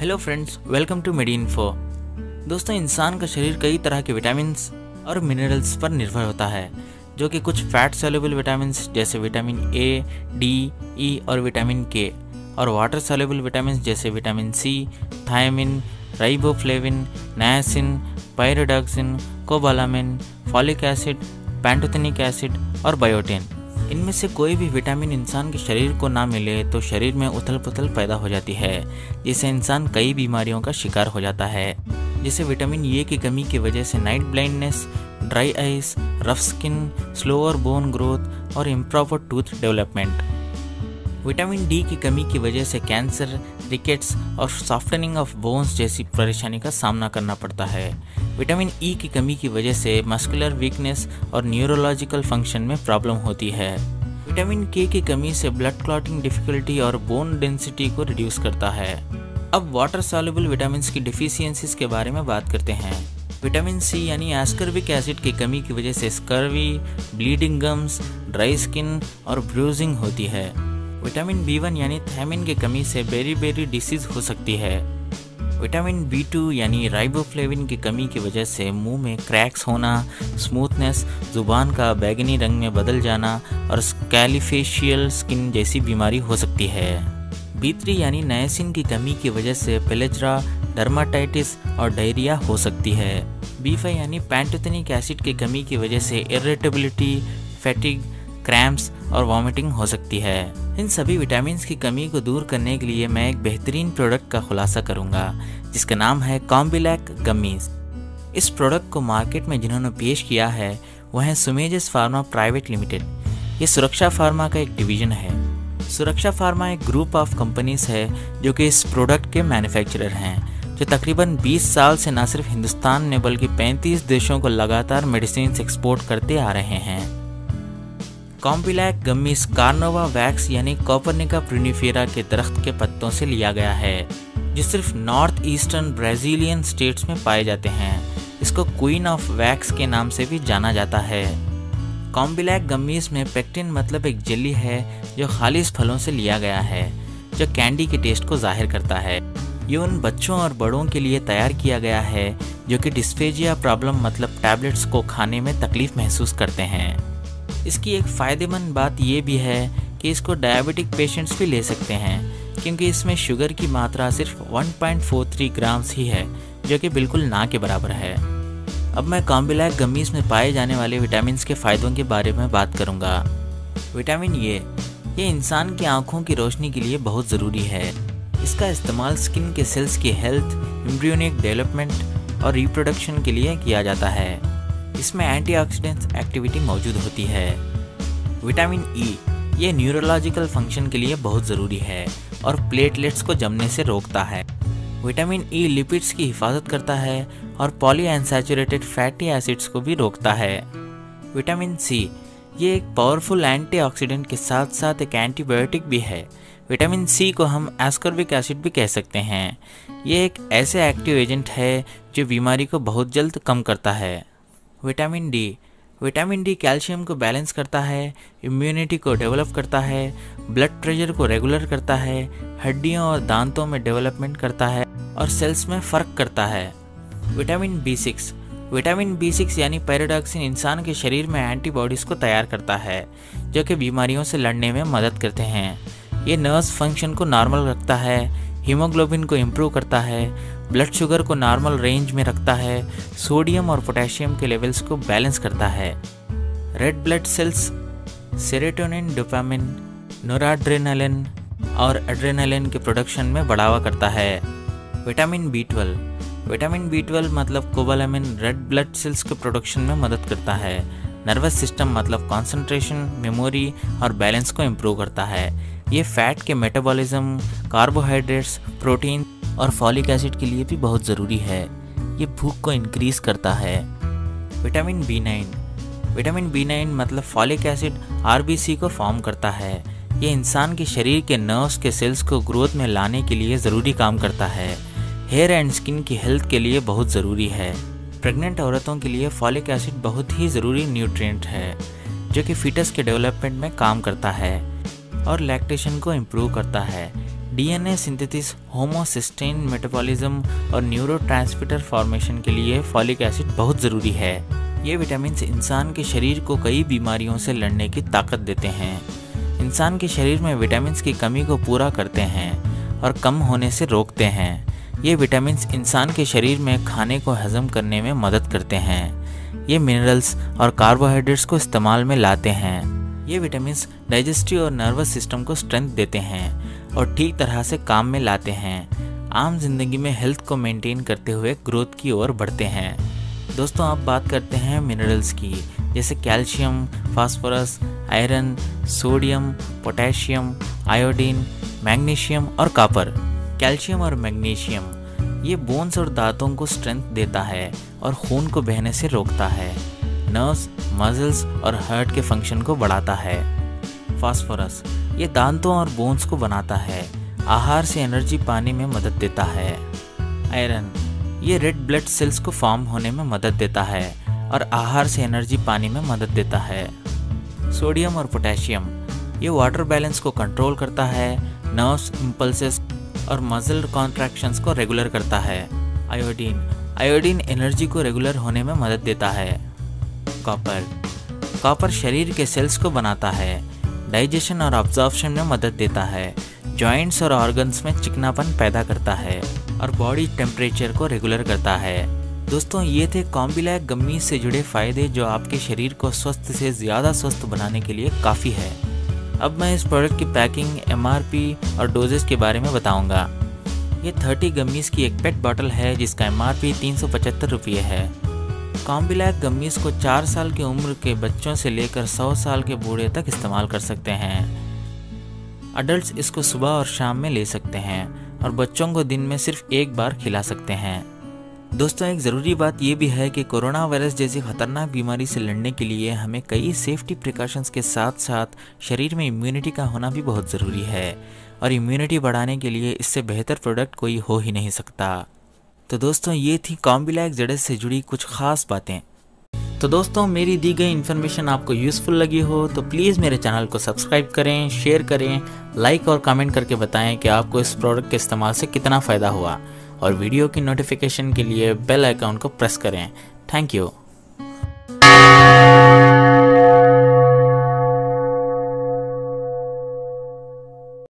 Hello friends, welcome to MediInfo. दोस्तों, इंसान का शरीर कई तरह के विटामिन्स और मिनरल्स पर निर्भर होता है, जो कि कुछ फैट सोल्यूबल विटामिन्स जैसे विटामिन ए, डी, ई और विटामिन के, और वाटर सोल्यूबल विटामिन्स जैसे vitamin C, thiamine, riboflavin, niacin, pyridoxine, cobalamin, folic acid, pantothenic acid और बायोटिन। इनमें से कोई भी विटामिन इंसान के शरीर को ना मिले तो शरीर में उथल पुथल पैदा हो जाती है, जिससे इंसान कई बीमारियों का शिकार हो जाता है, जैसे विटामिन ए की कमी की वजह से night blindness, dry eyes, rough skin, slower bone growth और improper tooth development. Vitamin D की कमी की वजह से कैंसर, रिकेट्स और सॉफ्टनिंग ऑफ बोन्स जैसी परेशानी का सामना करना पड़ता है। विटामिन ई की कमी की वजह से मस्कुलर वीकनेस और न्यूरोलॉजिकल फंक्शन में प्रॉब्लम होती है। विटामिन के की कमी से ब्लड क्लॉटिंग डिफिकल्टी और बोन डेंसिटी को रिड्यूस करता है। अब वाटर सॉल्युबल विटामिन्स की डिफिशियंसीज के बारे में बात करते हैं। विटामिन सी यानी एस्कॉर्बिक एसिड की कमी की वजह से scurvy, bleeding gums, dry skin और ब्रूजिंग होती है। विटामिन बी1 यानी थायमिन की कमी से बेरी डिसीज हो सकती है। विटामिन बी2 यानी राइबोफ्लेविन की कमी की वजह से मुंह में क्रैक्स होना, स्मूथनेस, जुबान का बैगनी रंग में बदल जाना और स्कैलीफेशियल स्किन जैसी बीमारी हो सकती है। बी3 यानी नायासिन की कमी की वजह से पेलेज्रा, डर्माटाइटिस और डायरिया हो सकती है। बी5 यानी पैंटोथेनिक एसिड की कमी की वजह से इरिटेबिलिटी, फैटिग, क्रैम्प्स और वॉमिटिंग हो सकती है। इन सभी विटामिन्स की कमी को दूर करने के लिए मैं एक बेहतरीन प्रोडक्ट का खुलासा करूंगा, जिसका नाम है कॉम्बिलैक गम्मीज। इस प्रोडक्ट को मार्केट में जिन्होंने पेश किया है वह है सुमेजिस फार्मा प्राइवेट लिमिटेड। ये सुरक्षा फार्मा का एक डिवीजन है। सुरक्षा फार्मा एक ग्रुप ऑफ कंपनीज है जो कि इस प्रोडक्ट के मैन्युफैक्चरर हैं, जो तकरीबन 20 साल से न सिर्फ हिंदुस्तान ने बल्कि 35 देशों को लगातार मेडिसिन एक्सपोर्ट करते आ रहे हैं। कॉम्बिलैक गम्मीज कार्नोवा वैक्स यानी कॉपर्निका प्रिनिफेरा के दरख्त के पत्तों से लिया गया है, जो सिर्फ नॉर्थ ईस्टर्न ब्राजीलियन स्टेट्स में पाए जाते हैं। इसको क्वीन ऑफ वैक्स के नाम से भी जाना जाता है। कॉम्बिलैक गम्मीज में पेक्टिन मतलब एक जेली है जो खालिस फलों से लिया गया है, जो कैंडी के टेस्ट को जाहिर करता है। ये उन बच्चों और बड़ों के लिए तैयार किया गया है जो कि डिस्फेजिया प्रॉब्लम मतलब टैबलेट्स को खाने में तकलीफ महसूस करते हैं। इसकी एक फ़ायदेमंद बात यह भी है कि इसको डायबिटिक पेशेंट्स भी ले सकते हैं, क्योंकि इसमें शुगर की मात्रा सिर्फ 1.43 ग्राम्स ही है, जो कि बिल्कुल ना के बराबर है। अब मैं कॉम्बिलैक गम्मीज में पाए जाने वाले विटामिन्स के फ़ायदों के बारे में बात करूंगा। विटामिन ये इंसान की आँखों की रोशनी के लिए बहुत ज़रूरी है। इसका इस्तेमाल स्किन के सेल्स की हेल्थ, एम्ब्रियोनिक डेवलपमेंट और रिप्रोडक्शन के लिए किया जाता है। इसमें एंटीऑक्सीडेंट्स एक्टिविटी मौजूद होती है। विटामिन ई ये न्यूरोलॉजिकल फंक्शन के लिए बहुत ज़रूरी है और प्लेटलेट्स को जमने से रोकता है। विटामिन ई लिपिड्स की हिफाजत करता है और पॉलीअनसैचुरेटेड फैटी एसिड्स को भी रोकता है। विटामिन सी ये एक पावरफुल एंटीऑक्सीडेंट के साथ साथ एक एंटीबायोटिक भी है। विटामिन सी को हम एस्कॉर्बिक एसिड भी कह सकते हैं। ये एक ऐसे एक्टिव एजेंट है जो बीमारी को बहुत जल्द कम करता है। विटामिन डी कैल्शियम को बैलेंस करता है, इम्यूनिटी को डेवलप करता है, ब्लड प्रेशर को रेगुलर करता है, हड्डियों और दांतों में डेवलपमेंट करता है और सेल्स में फ़र्क करता है। विटामिन बी सिक्स यानी पैराडॉक्सिन इंसान के शरीर में एंटीबॉडीज़ को तैयार करता है, जो कि बीमारियों से लड़ने में मदद करते हैं। ये नर्व्स फंक्शन को नॉर्मल रखता है, हीमोग्लोबिन को इम्प्रूव करता है, ब्लड शुगर को नॉर्मल रेंज में रखता है, सोडियम और पोटेशियम के लेवल्स को बैलेंस करता है। Red blood cells, serotonin, dopamine, noradrenaline और एड्रेनालिन के प्रोडक्शन में बढ़ावा करता है। विटामिन बी12 मतलब कोबालामिन रेड ब्लड सेल्स के प्रोडक्शन में मदद करता है। नर्वस सिस्टम मतलब कंसंट्रेशन, मेमोरी और बैलेंस को इम्प्रूव करता है। ये फैट के मेटाबॉलिज्म, कार्बोहाइड्रेट्स, प्रोटीन और फॉलिक एसिड के लिए भी बहुत ज़रूरी है। ये भूख को इंक्रीज़ करता है। विटामिन बी9 मतलब फॉलिक एसिड आरबीसी को फॉर्म करता है। ये इंसान के शरीर के नर्व्स के सेल्स को ग्रोथ में लाने के लिए ज़रूरी काम करता है। हेयर एंड स्किन की हेल्थ के लिए बहुत ज़रूरी है। प्रेग्नेंट औरतों के लिए फॉलिक एसिड बहुत ही ज़रूरी न्यूट्रिएंट है, जो कि फीटस के डेवलपमेंट में काम करता है और लैक्टेशन को इम्प्रूव करता है। डीएनए सिंथेसिस, होमोसिस्टेन मेटाबॉलिज्म और न्यूरोट्रांसमीटर फॉर्मेशन के लिए फॉलिक एसिड बहुत ज़रूरी है। ये विटामिन इंसान के शरीर को कई बीमारियों से लड़ने की ताकत देते हैं। इंसान के शरीर में विटामिन की कमी को पूरा करते हैं और कम होने से रोकते हैं। ये विटामिन इंसान के शरीर में खाने को हजम करने में मदद करते हैं। ये मिनरल्स और कार्बोहाइड्रेट्स को इस्तेमाल में लाते हैं। ये विटामिन डाइजेस्टिव और नर्वस सिस्टम को स्ट्रेंथ देते हैं और ठीक तरह से काम में लाते हैं। आम जिंदगी में हेल्थ को मेंटेन करते हुए ग्रोथ की ओर बढ़ते हैं। दोस्तों, अब बात करते हैं मिनरल्स की, जैसे calcium, phosphorus, iron, sodium, potassium, iodine, magnesium और कॉपर। कैल्शियम और मैग्नीशियम ये बोन्स और दांतों को स्ट्रेंथ देता है और खून को बहने से रोकता है। नर्व्स, मसल्स और हार्ट के फंक्शन को बढ़ाता है। फास्फोरस ये दांतों और बोन्स को बनाता है। आहार से एनर्जी पाने में मदद देता है। आयरन ये रेड ब्लड सेल्स को फॉर्म होने में मदद देता है और आहार से एनर्जी पाने में मदद देता है। सोडियम और पोटेशियम ये वाटर बैलेंस को कंट्रोल करता है, नर्व्स इम्पल्सेस और मसल कॉन्ट्रैक्शंस को रेगुलर करता है। आयोडीन एनर्जी को रेगुलर होने में मदद देता है। कॉपर शरीर के सेल्स को बनाता है, डाइजेशन और अब्जॉर्प्शन में मदद देता है, जॉइंट्स और ऑर्गन्स में चिकनापन पैदा करता है और बॉडी टेम्परेचर को रेगुलर करता है। दोस्तों, ये थे कॉम्बिलैक गम्मी से जुड़े फायदे जो आपके शरीर को स्वस्थ से ज़्यादा स्वस्थ बनाने के लिए काफ़ी है। अब मैं इस प्रोडक्ट की पैकिंग, MRP और डोजेस के बारे में बताऊंगा। ये 30 गम्मीज़ की एक पेट बॉटल है जिसका MRP 375 रुपये है। कॉम्बिलैक गम्मीज़ को 4 साल की उम्र के बच्चों से लेकर 100 साल के बूढ़े तक इस्तेमाल कर सकते हैं। अडल्ट्स इसको सुबह और शाम में ले सकते हैं और बच्चों को दिन में सिर्फ एक बार खिला सकते हैं। दोस्तों, एक ज़रूरी बात यह भी है कि कोरोना वायरस जैसी खतरनाक बीमारी से लड़ने के लिए हमें कई सेफ्टी प्रिकॉशंस के साथ साथ शरीर में इम्यूनिटी का होना भी बहुत ज़रूरी है और इम्यूनिटी बढ़ाने के लिए इससे बेहतर प्रोडक्ट कोई हो ही नहीं सकता। तो दोस्तों, ये थी कॉम्बिलैक ZS से जुड़ी कुछ ख़ास बातें। तो दोस्तों, मेरी दी गई इन्फॉर्मेशन आपको यूज़फुल लगी हो तो प्लीज़ मेरे चैनल को सब्सक्राइब करें, शेयर करें, लाइक और कमेंट करके बताएं कि आपको इस प्रोडक्ट के इस्तेमाल से कितना फ़ायदा हुआ और वीडियो की नोटिफिकेशन के लिए बेल आइकॉन को प्रेस करें। Thank you.